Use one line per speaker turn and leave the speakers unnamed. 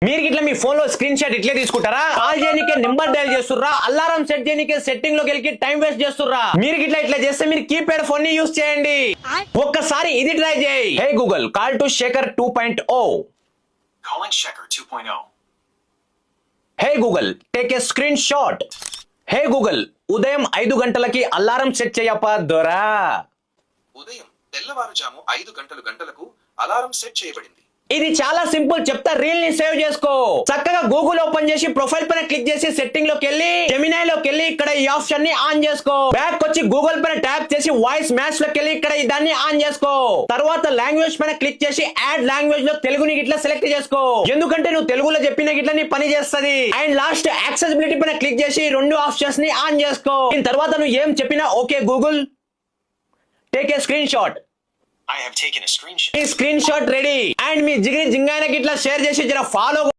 మీరు ఇట్లా మీ ఫోన్ లో స్క్రీన్ షాట్ ఇట్లే తీసుకుంటారా? కాల్ చేయనికే నెంబర్ డయల్ చేస్తుర్రా, అలారం సెట్ చేయనికే సెట్టింగ్ లోకి వెళ్ళి టైం వేస్ట్ చేస్తుర్రా? మీరు ఇట్లా చేస్తే మీరు కీప్యాడ్ ఫోన్ ని యూస్ చేయండి. ఒక్కసారి ఇది ట్రై చేయి. Hey Google, call to Shekhar 2.0.
Calling Shekhar 2.0.
Hey Google, take a screenshot. Hey Google, ఉదయం 5 గంటలకి అలారం సెట్ చేయప్ప దొరా.
ఉదయం తెల్లవారుజాము 5 గంటలకు అలారం సెట్ చేయబడింది.
ఇది చాలా సింపుల్, చెప్తా రీల్ ని సేవ్ చేసుకో. చక్కగా గూగుల్ ఓపెన్ చేసి ప్రొఫైల్ పైన క్లిక్ చేసి సెట్టింగ్ లోకి వెళ్ళి జెమినై లోకి వెళ్ళి ఇక్కడ ఈ ఆప్షన్ ని ఆన్ చేసుకో. బ్యాక్ వచ్చి గూగుల్ పైన ట్యాప్ చేసి వాయిస్ మ్యాచ్ లోకి వెళ్ళి ఇక్కడ దాన్ని ఆన్ చేసుకో. తర్వాత లాంగ్వేజ్ పైన క్లిక్ చేసి యాడ్ లాంగ్వేజ్ లో తెలుగుని ఇట్లా సెలెక్ట్ చేసుకో, ఎందుకంటే నువ్వు తెలుగులో చెప్పిన ఇట్లా నీ పని చేస్తుంది. అండ్ లాస్ట్ యాక్సెసిబిలిటీ పైన క్లిక్ చేసి 2 ఆప్షన్స్ ని ఆన్ చేసుకో. దీని తర్వాత నువ్వు ఏం చెప్పినా okay Google, take a screen shot.
I have taken a screenshot.
ఈ స్క్రీన్ షాట్ రెడీ. అండ్ మీ జిగిరి జింగాయనకి ఇట్లా షేర్ చేసి జర ఫాలో